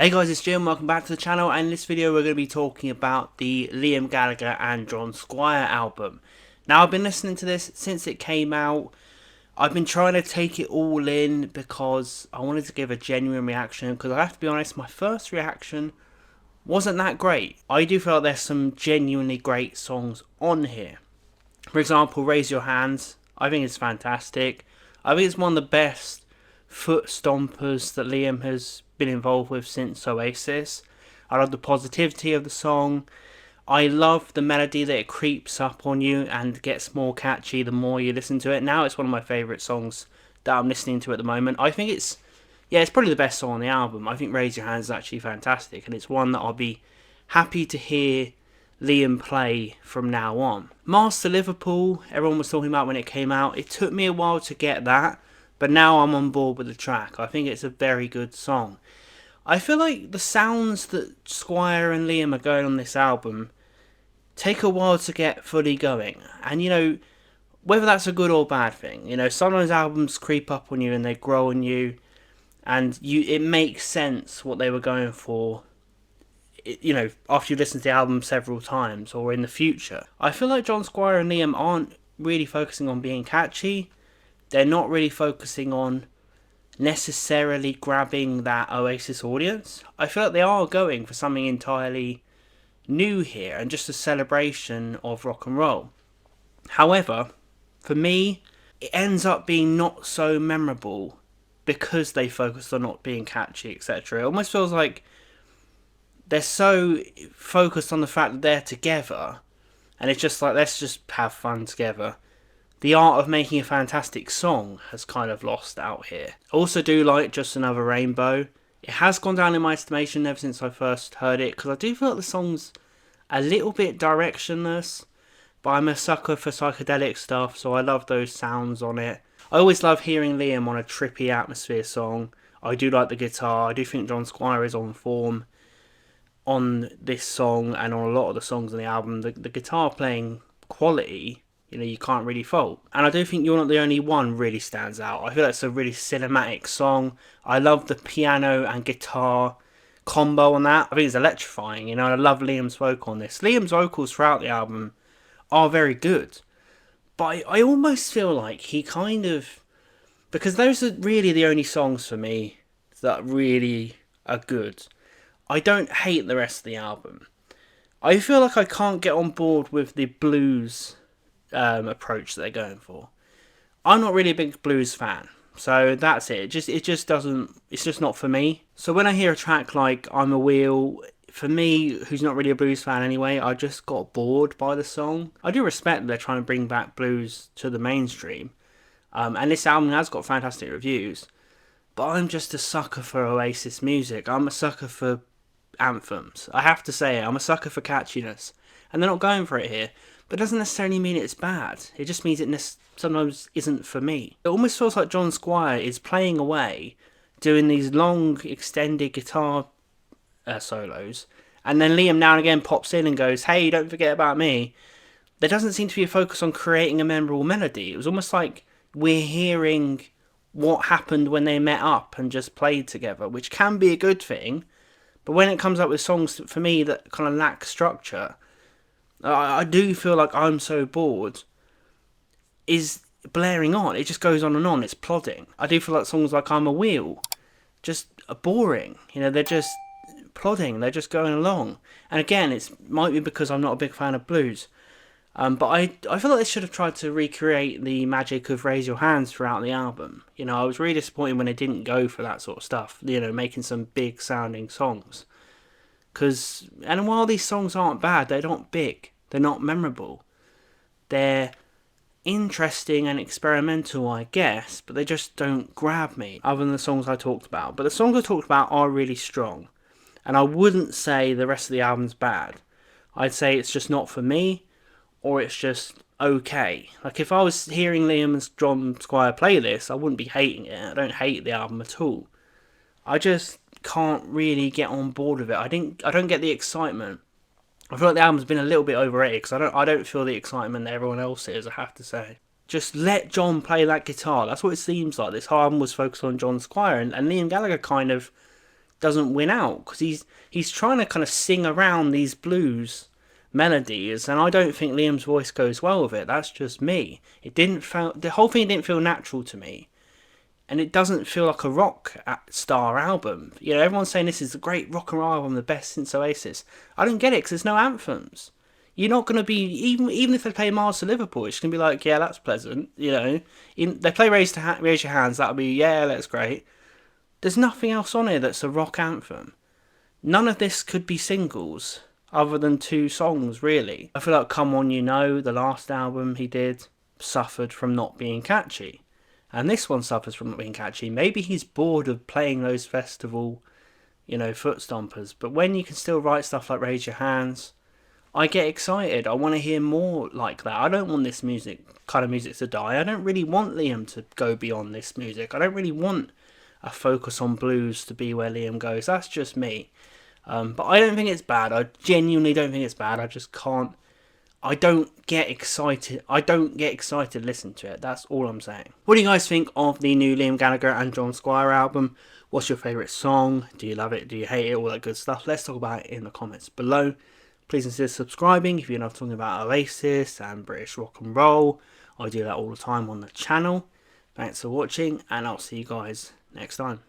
Hey guys, it's Jim, welcome back to the channel, and in this video we're going to be talking about the Liam Gallagher and John Squire album. Now I've been listening to this since it came out. I've been trying to take it all in because I wanted to give a genuine reaction, because I have to be honest, my first reaction wasn't that great. I do feel like there's some genuinely great songs on here. For example, Raise Your Hands, I think it's fantastic. I think it's one of the best foot stompers that Liam has been involved with since Oasis. I love the positivity of the song. I love the melody that it creeps up on you and gets more catchy the more you listen to it. Now it's one of my favourite songs that I'm listening to at the moment. I think it's probably the best song on the album. I think Raise Your Hands is actually fantastic, and it's one that I'll be happy to hear Liam play from now on. Master Liverpool, everyone was talking about when it came out. It took me a while to get that, but now I'm on board with the track. I think it's a very good song. I feel like the sounds that Squire and Liam are going on this album take a while to get fully going. And whether that's a good or bad thing, sometimes albums creep up on you and they grow on you, and it makes sense what they were going for, after you listen to the album several times or in the future. I feel like John Squire and Liam aren't really focusing on being catchy. They're not really focusing on necessarily grabbing that Oasis audience. I feel like they are going for something entirely new here and just a celebration of rock and roll. However, for me, it ends up being not so memorable because they focused on not being catchy, etc. It almost feels like they're so focused on the fact that they're together, and it's just like, let's just have fun together. The art of making a fantastic song has kind of lost out here. I also do like Just Another Rainbow. It has gone down in my estimation ever since I first heard it, because I do feel like the song's a little bit directionless, but I'm a sucker for psychedelic stuff, so I love those sounds on it. I always love hearing Liam on a trippy atmosphere song. I do like the guitar. I do think John Squire is on form on this song and on a lot of the songs on the album. The guitar playing quality, you can't really fault. And I do think You're Not the Only One really stands out. I feel like it's a really cinematic song. I love the piano and guitar combo on that. I think it's electrifying, and I love Liam's vocal on this. Liam's vocals throughout the album are very good. But I almost feel like he kind of... because those are really the only songs for me that really are good. I don't hate the rest of the album. I feel like I can't get on board with the blues approach that they're going for. I'm not really a big blues fan, so that's it. It just doesn't. It's just not for me. So when I hear a track like I'm a Wheel, for me, who's not really a blues fan anyway, I just got bored by the song. I do respect that they're trying to bring back blues to the mainstream, and this album has got fantastic reviews. But I'm just a sucker for Oasis music. I'm a sucker for anthems. I have to say it. I'm a sucker for catchiness, and they're not going for it here. But it doesn't necessarily mean it's bad. It just means it sometimes isn't for me. It almost feels like John Squire is playing away, doing these long, extended guitar solos, and then Liam now and again pops in and goes, hey, don't forget about me. There doesn't seem to be a focus on creating a memorable melody. It was almost like we're hearing what happened when they met up and just played together, which can be a good thing, but when it comes up with songs, for me, that kind of lack structure, I do feel like I'm So Bored is blaring on. It just goes on and on. It's plodding. I do feel like songs like I'm a Wheel just are boring. They're just plodding. They're just going along. And again, it might be because I'm not a big fan of blues. But I feel like they should have tried to recreate the magic of Raise Your Hands throughout the album. I was really disappointed when they didn't go for that sort of stuff. Making some big sounding songs. And while these songs aren't bad, they're not big. They're not memorable. They're interesting and experimental, I guess, but they just don't grab me, other than the songs I talked about. But the songs I talked about are really strong, and I wouldn't say the rest of the album's bad. I'd say it's just not for me, or it's just okay. Like, if I was hearing Liam and John Squire play this, I wouldn't be hating it. I don't hate the album at all. I just can't really get on board with it. I don't get the excitement. I feel like the album's been a little bit overrated, because I don't feel the excitement that everyone else is, I have to say. Just let John play that guitar. That's what it seems like. This album was focused on John Squire, and Liam Gallagher kind of doesn't win out, because he's trying to kind of sing around these blues melodies, and I don't think Liam's voice goes well with it. That's just me. The whole thing didn't feel natural to me, and it doesn't feel like a rock star album. You know, everyone's saying this is a great rock and roll album, the best since Oasis. I don't get it, because there's no anthems. You're not going to be, even if they play Miles to Liverpool, it's going to be like, yeah, that's pleasant, you know. They play Raise Your Hands, that'll be, yeah, that's great. There's nothing else on here that's a rock anthem. None of this could be singles, other than 2 songs, really. I feel like Come On You Know, the last album he did, suffered from not being catchy. And this one suffers from not being catchy. Maybe he's bored of playing those festival, you know, foot stompers. But when you can still write stuff like Raise Your Hands, I get excited. I want to hear more like that. I don't want this kind of music to die. I don't really want Liam to go beyond this music. I don't really want a focus on blues to be where Liam goes. That's just me. But I don't think it's bad. I genuinely don't think it's bad. I just can't. I don't get excited. I don't get excited to listen to it. That's all I'm saying. What do you guys think of the new Liam Gallagher and John Squire album? What's your favourite song? Do you love it? Do you hate it? All that good stuff. Let's talk about it in the comments below. Please consider subscribing if you're not talking about Oasis and British rock and roll. I do that all the time on the channel. Thanks for watching, and I'll see you guys next time.